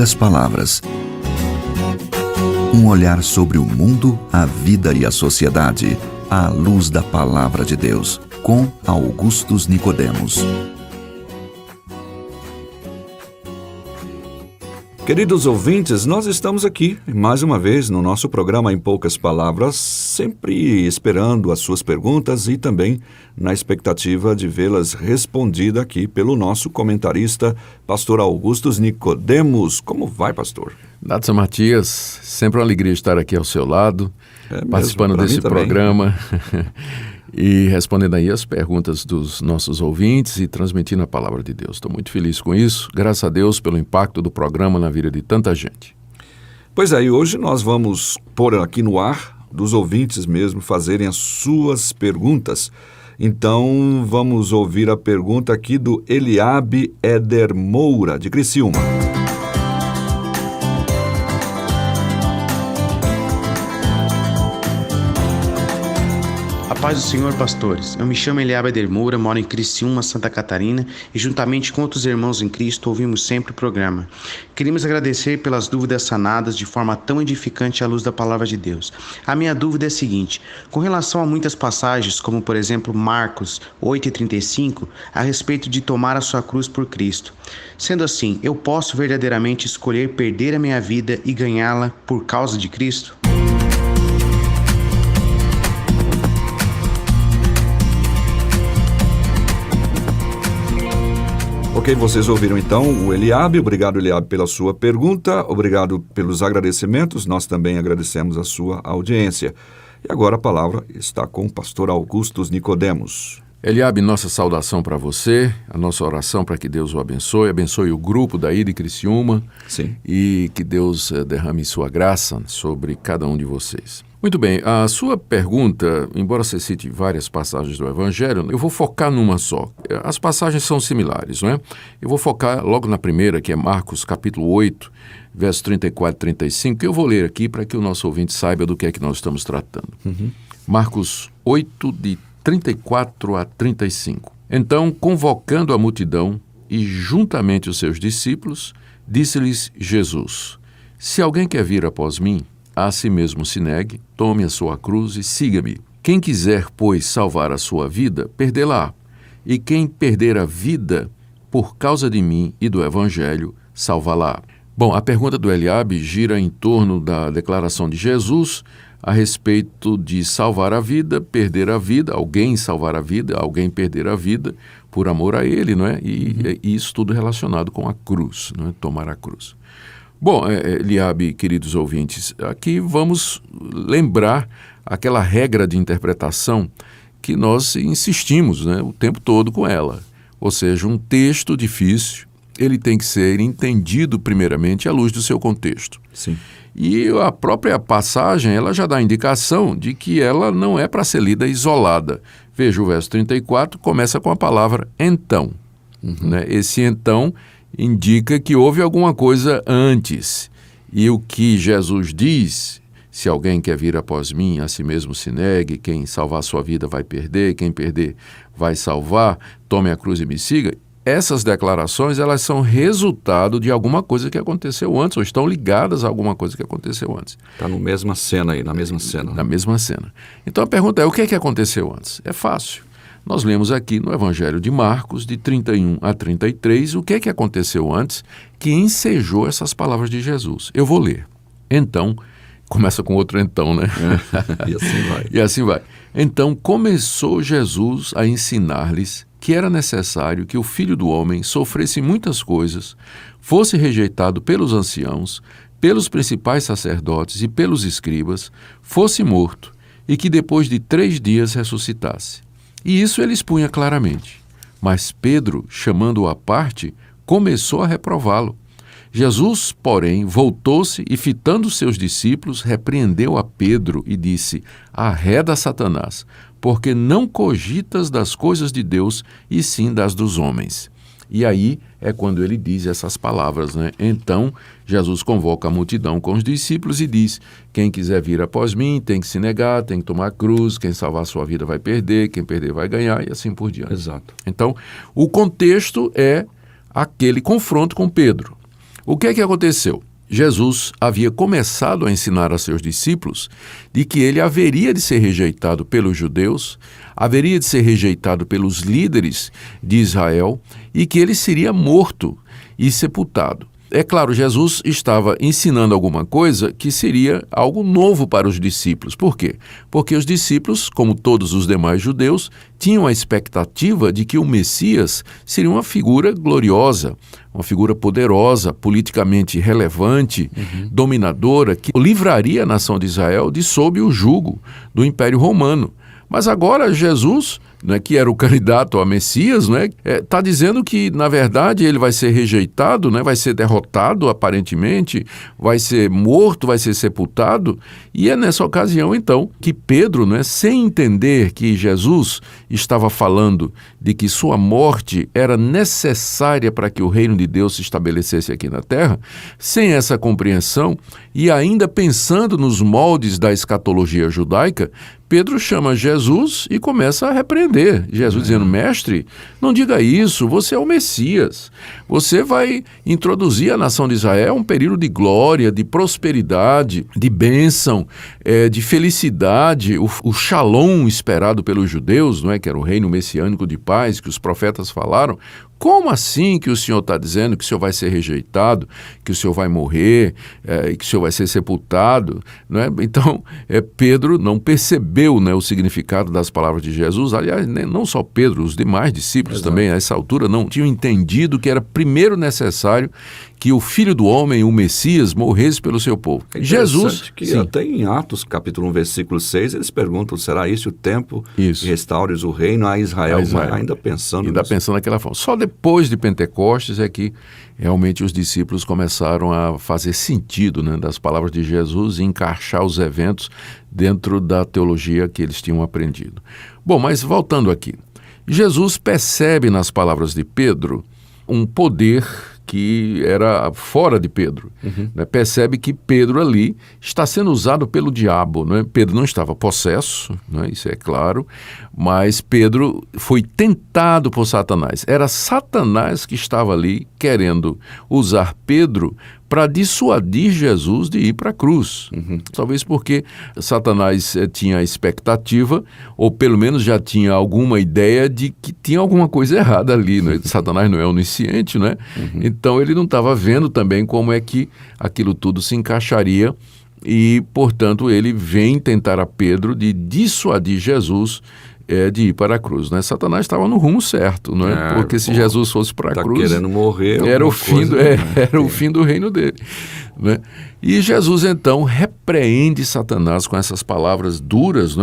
poucas palavras. Um olhar sobre o mundo, a vida e a sociedade, à luz da Palavra de Deus, com Augustus Nicodemos. Queridos ouvintes, nós estamos aqui, mais uma vez, no nosso programa Em Poucas Palavras, sempre esperando as suas perguntas e também na expectativa de vê-las respondidas aqui pelo nosso comentarista, pastor Augustus Nicodemos. Como vai, pastor? Natson Matias, sempre uma alegria estar aqui ao seu lado, participando desse programa e respondendo aí as perguntas dos nossos ouvintes e transmitindo a palavra de Deus. Estou muito feliz com isso, graças a Deus pelo impacto do programa na vida de tanta gente. Pois é, e hoje nós vamos pôr aqui no ar, dos ouvintes mesmo, fazerem as suas perguntas. Então, vamos ouvir a pergunta aqui do Eliabe Éder Moura, de Criciúma. Paz do Senhor, pastores. Eu me chamo Eliabe Éder Moura, moro em Criciúma, Santa Catarina, e juntamente com outros irmãos em Cristo ouvimos sempre o programa. Queríamos agradecer pelas dúvidas sanadas de forma tão edificante à luz da palavra de Deus. A minha dúvida é a seguinte: com relação a muitas passagens, como por exemplo Marcos 8:35, a respeito de tomar a sua cruz por Cristo. Sendo assim, eu posso verdadeiramente escolher perder a minha vida e ganhá-la por causa de Cristo? Ok, vocês ouviram então o Eliabe. Obrigado, Eliabe, pela sua pergunta. Obrigado pelos agradecimentos. Nós também agradecemos a sua audiência. E agora a palavra está com o pastor Augustus Nicodemos. Eliabe, nossa saudação para você, a nossa oração para que Deus o abençoe o grupo daí de Criciúma. Sim. E que Deus derrame sua graça sobre cada um de vocês. Muito bem, a sua pergunta, embora você cite várias passagens do Evangelho, eu vou focar numa só. As passagens são similares, não é? Eu vou focar logo na primeira, que é Marcos capítulo 8, versos 34 e 35, que eu vou ler aqui para que o nosso ouvinte saiba do que é que nós estamos tratando. Marcos 8, de 34 a 35. Então, convocando a multidão e juntamente os seus discípulos, disse-lhes Jesus: se alguém quer vir após mim, a si mesmo se negue, tome a sua cruz e siga-me. Quem quiser, pois, salvar a sua vida, perdê-la. E quem perder a vida por causa de mim e do Evangelho, salvá-la. Bom, a pergunta do Eliabe gira em torno da declaração de Jesus a respeito de salvar a vida, perder a vida, alguém salvar a vida, alguém perder a vida por amor a ele, não é? E isso tudo relacionado com a cruz, não é? Tomar a cruz. Bom, Eliabe, queridos ouvintes, aqui vamos lembrar aquela regra de interpretação que nós insistimos, né, o tempo todo com ela. Ou seja, um texto difícil, ele tem que ser entendido primeiramente à luz do seu contexto. Sim. E a própria passagem, ela já dá indicação de que ela não é para ser lida isolada. Veja, o verso 34 começa com a palavra então. Né? Esse então indica que houve alguma coisa antes. E o que Jesus diz, se alguém quer vir após mim, a si mesmo se negue, quem salvar sua vida vai perder, quem perder vai salvar, tome a cruz e me siga. Essas declarações, elas são resultado de alguma coisa que aconteceu antes, ou estão ligadas a alguma coisa que aconteceu antes. Está na mesma cena aí, na mesma cena. Na mesma cena. Então a pergunta é, o que é que aconteceu antes? É fácil. Nós lemos aqui no Evangelho de Marcos, de 31 a 33, o que é que aconteceu antes que ensejou essas palavras de Jesus. Eu vou ler. Então, começa com outro então, né? E assim vai. E assim vai. Então começou Jesus a ensinar-lhes que era necessário que o Filho do Homem sofresse muitas coisas, fosse rejeitado pelos anciãos, pelos principais sacerdotes e pelos escribas, fosse morto e que depois de 3 dias ressuscitasse. E isso ele expunha claramente. Mas Pedro, chamando-o à parte, começou a reprová-lo. Jesus, porém, voltou-se e, fitando seus discípulos, repreendeu a Pedro e disse: arreda, Satanás, porque não cogitas das coisas de Deus, e sim das dos homens. E aí é quando ele diz essas palavras, né? Então, Jesus convoca a multidão com os discípulos e diz: quem quiser vir após mim tem que se negar, tem que tomar a cruz, quem salvar a sua vida vai perder, quem perder vai ganhar, e assim por diante. Exato. Então, o contexto é aquele confronto com Pedro. O que é que aconteceu? Jesus havia começado a ensinar a seus discípulos de que ele haveria de ser rejeitado pelos judeus, haveria de ser rejeitado pelos líderes de Israel e que ele seria morto e sepultado. É claro, Jesus estava ensinando alguma coisa que seria algo novo para os discípulos. Por quê? Porque os discípulos, como todos os demais judeus, tinham a expectativa de que o Messias seria uma figura gloriosa, uma figura poderosa, politicamente relevante, dominadora, que livraria a nação de Israel de sob o jugo do Império Romano. Mas agora Jesus, que era o candidato a Messias, está dizendo que, na verdade, ele vai ser rejeitado, vai ser derrotado, aparentemente, vai ser morto, vai ser sepultado. E é nessa ocasião, então, que Pedro, sem entender que Jesus estava falando de que sua morte era necessária para que o reino de Deus se estabelecesse aqui na terra, sem essa compreensão e ainda pensando nos moldes da escatologia judaica, Pedro chama Jesus e começa a repreender. Jesus dizendo, mestre, não diga isso, você é o Messias. Você vai introduzir a nação de Israel um período de glória, de prosperidade, de bênção, de felicidade, o shalom esperado pelos judeus, que era o reino messiânico de paz que os profetas falaram. Como assim que o Senhor está dizendo que o Senhor vai ser rejeitado, que o Senhor vai morrer, que o Senhor vai ser sepultado? Então, Pedro não percebeu o significado das palavras de Jesus. Aliás, não só Pedro, os demais discípulos também, a essa altura, não tinham entendido que era primeiro necessário que o Filho do Homem, o Messias, morresse pelo seu povo. Jesus, que até em Atos, capítulo 1, versículo 6, eles perguntam, será esse o tempo que restaures o reino a Israel? Ainda pensando daquela forma. Só depois de Pentecostes é que realmente os discípulos começaram a fazer sentido das palavras de Jesus e encaixar os eventos dentro da teologia que eles tinham aprendido. Bom, mas voltando aqui, Jesus percebe nas palavras de Pedro um poder que era fora de Pedro. Percebe que Pedro ali está sendo usado pelo diabo. Pedro não estava possesso, isso é claro, mas Pedro foi tentado por Satanás. Era Satanás que estava ali querendo usar Pedro para dissuadir Jesus de ir para a cruz. Talvez porque Satanás tinha a expectativa, ou pelo menos já tinha alguma ideia de que tinha alguma coisa errada ali. Satanás não é onisciente, Então ele não estava vendo também como é que aquilo tudo se encaixaria e, portanto, ele vem tentar a Pedro de dissuadir Jesus de ir para a cruz. Satanás estava no rumo certo, porque se Jesus fosse para a cruz, querendo morrer, era o fim do reino dele. E Jesus então repreende Satanás com essas palavras duras,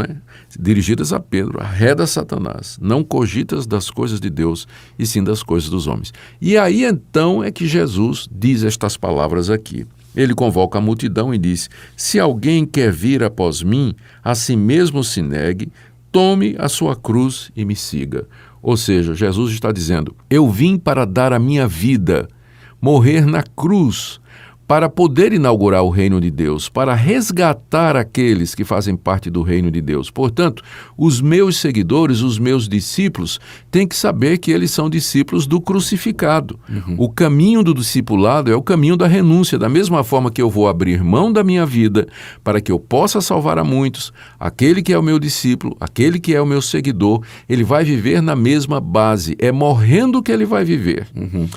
dirigidas a Pedro: arreda Satanás, não cogitas das coisas de Deus e sim das coisas dos homens. E aí então é que Jesus diz estas palavras aqui. Ele convoca a multidão e diz: se alguém quer vir após mim, a si mesmo se negue, tome a sua cruz e me siga. Ou seja, Jesus está dizendo, eu vim para dar a minha vida, morrer na cruz, para poder inaugurar o reino de Deus, para resgatar aqueles que fazem parte do reino de Deus. Portanto, os meus seguidores, os meus discípulos, têm que saber que eles são discípulos do crucificado. O caminho do discipulado é o caminho da renúncia. Da mesma forma que eu vou abrir mão da minha vida para que eu possa salvar a muitos, aquele que é o meu discípulo, aquele que é o meu seguidor, ele vai viver na mesma base. É morrendo que ele vai viver.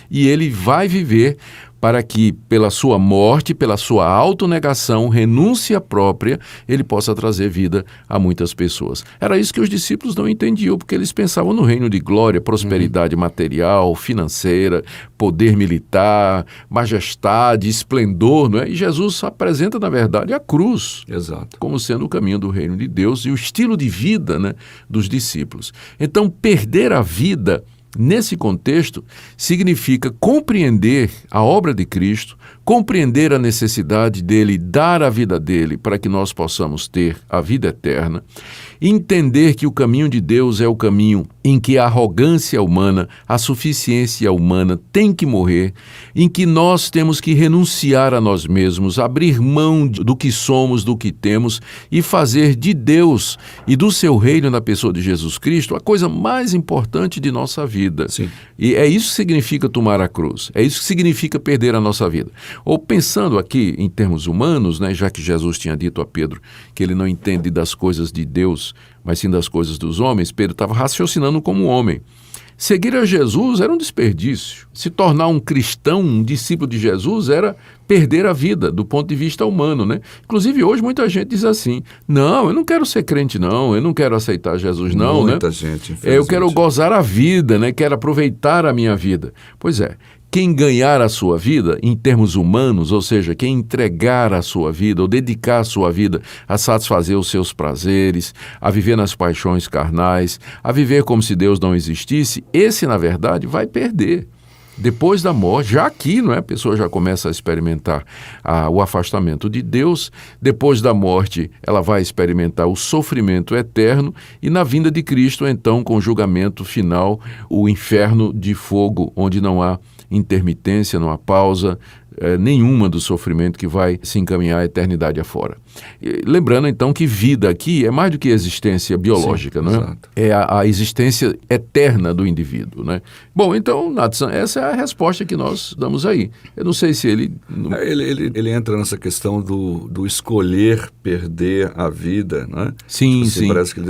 E ele vai viver para que, pela sua morte, pela sua autonegação, renúncia própria, ele possa trazer vida a muitas pessoas. Era isso que os discípulos não entendiam, porque eles pensavam no reino de glória, prosperidade material, financeira, poder militar, majestade, esplendor, E Jesus apresenta, na verdade, a cruz como sendo o caminho do reino de Deus e o estilo de vida dos discípulos. Então, perder a vida nesse contexto, significa compreender a obra de Cristo, compreender a necessidade dele dar a vida dele para que nós possamos ter a vida eterna, entender que o caminho de Deus é o caminho em que a arrogância humana, a suficiência humana tem que morrer, em que nós temos que renunciar a nós mesmos, abrir mão do que somos, do que temos e fazer de Deus e do seu reino na pessoa de Jesus Cristo a coisa mais importante de nossa vida. Sim. E é isso que significa tomar a cruz, é isso que significa perder a nossa vida. Ou pensando aqui em termos humanos, né, já que Jesus tinha dito a Pedro que ele não entende das coisas de Deus, mas sim das coisas dos homens, Pedro estava raciocinando como um homem. Seguir a Jesus era um desperdício. Se tornar um cristão, um discípulo de Jesus, era perder a vida do ponto de vista humano, né? Inclusive, hoje muita gente diz assim, não, eu não quero ser crente, não, eu não quero aceitar Jesus, não, Muita né? gente, Eu quero gozar a vida, né? Quero aproveitar a minha vida. Pois é. Quem ganhar a sua vida, em termos humanos, ou seja, quem entregar a sua vida ou dedicar a sua vida a satisfazer os seus prazeres, a viver nas paixões carnais, a viver como se Deus não existisse, esse, na verdade, vai perder. Depois da morte, já aqui, não é? A pessoa já começa a experimentar o afastamento de Deus. Depois da morte, ela vai experimentar o sofrimento eterno e na vinda de Cristo, então, com o julgamento final, o inferno de fogo, onde não há intermitência, não há pausa nenhuma do sofrimento que vai se encaminhar à eternidade afora. Lembrando, então, que vida aqui é mais do que existência biológica, Sim, não é? exato. É a existência eterna do indivíduo, né? Bom, então, Natsan, essa é a resposta que nós damos aí. Eu não sei se ele... Ele entra nessa questão do escolher perder a vida, né? Sim, Assim, sim. Parece que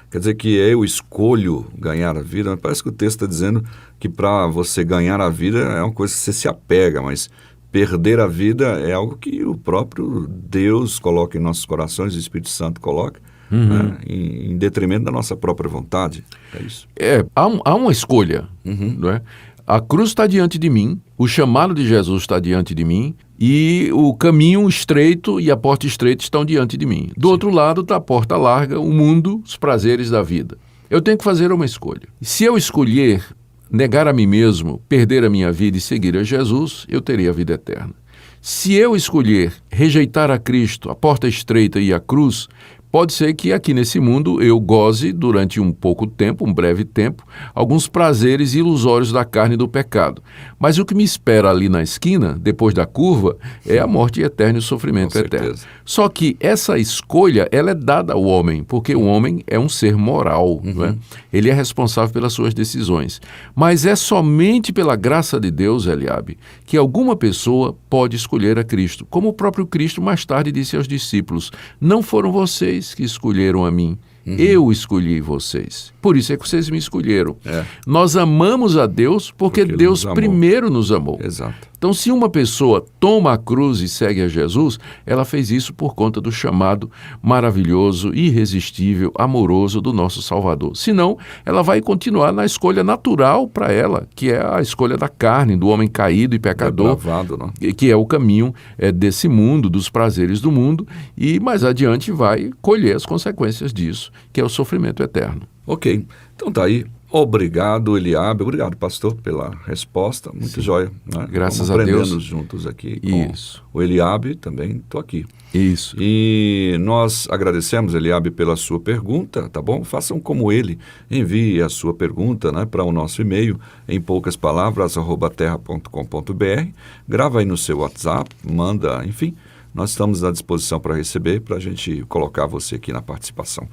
quer dizer que eu escolho ganhar a vida, mas parece que o texto está dizendo que para você ganhar a vida é uma coisa que você se apega, mas perder a vida é algo que o próprio Deus coloca em nossos corações, o Espírito Santo coloca, né? em detrimento da nossa própria vontade. É isso. Há uma escolha, não é? A cruz está diante de mim, o chamado de Jesus está diante de mim e o caminho estreito e a porta estreita estão diante de mim. Do outro lado está a porta larga, o mundo, os prazeres da vida. Eu tenho que fazer uma escolha. Se eu escolher negar a mim mesmo, perder a minha vida e seguir a Jesus, eu terei a vida eterna. Se eu escolher rejeitar a Cristo, a porta estreita e a cruz, pode ser que aqui nesse mundo eu goze durante um pouco tempo, um breve tempo, alguns prazeres ilusórios da carne e do pecado. Mas o que me espera ali na esquina, depois da curva, é a morte eterna e o sofrimento eterno. Só que essa escolha, ela é dada ao homem, porque o homem é um ser moral, não é? Ele é responsável pelas suas decisões. Mas é somente pela graça de Deus, Eliabe, que alguma pessoa pode escolher a Cristo. Como o próprio Cristo mais tarde disse aos discípulos, não foram vocês que escolheram a mim, eu escolhi vocês. Por isso é que vocês me escolheram. Nós amamos a Deus porque Deus primeiro nos amou. Exato. Então, se uma pessoa toma a cruz e segue a Jesus, ela fez isso por conta do chamado maravilhoso, irresistível, amoroso do nosso Salvador. Senão, ela vai continuar na escolha natural para ela, que é a escolha da carne, do homem caído e pecador, Depravado, não? que é o caminho desse mundo, dos prazeres do mundo, e mais adiante vai colher as consequências disso, que é o sofrimento eterno. Ok, então tá aí. Obrigado, Eliabe. Obrigado, pastor, pela resposta. Muito jóia. Né? Graças Vamos a Deus. aprendendo juntos aqui Isso. com o Eliabe, também estou aqui. Isso. E nós agradecemos, Eliabe, pela sua pergunta, tá bom? Façam como ele. Envie a sua pergunta, né, para o nosso e-mail, em poucaspalavras@terra.com.br. Grava aí no seu WhatsApp, manda, enfim. Nós estamos à disposição para receber, para a gente colocar você aqui na participação.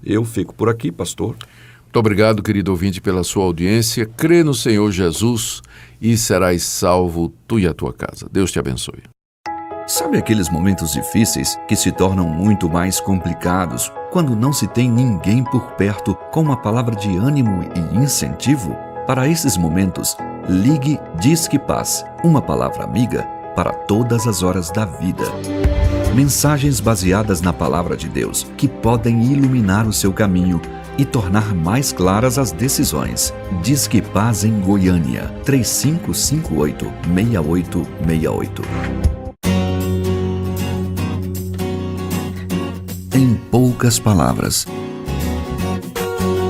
Eu fico por aqui, pastor. Muito obrigado, querido ouvinte, pela sua audiência. Crê no Senhor Jesus e serás salvo, tu e a tua casa. Deus te abençoe. Sabe aqueles momentos difíceis que se tornam muito mais complicados quando não se tem ninguém por perto com uma palavra de ânimo e incentivo? Para esses momentos, ligue Disque Paz, uma palavra amiga para todas as horas da vida. Mensagens baseadas na palavra de Deus que podem iluminar o seu caminho e tornar mais claras as decisões. Disque Paz em Goiânia, 3558-6868. Em poucas palavras,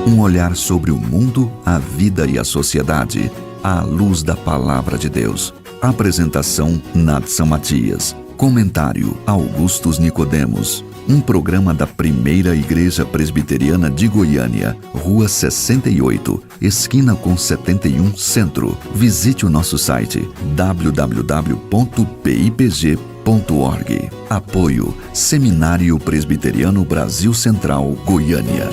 um olhar sobre o mundo, a vida e a sociedade, à luz da palavra de Deus. Apresentação: Natsan Matias. Comentário: Augustus Nicodemos. um programa da Primeira Igreja Presbiteriana de Goiânia, Rua 68, esquina com 71 Centro. Visite o nosso site www.pipg.org. Apoio Seminário Presbiteriano Brasil Central, Goiânia.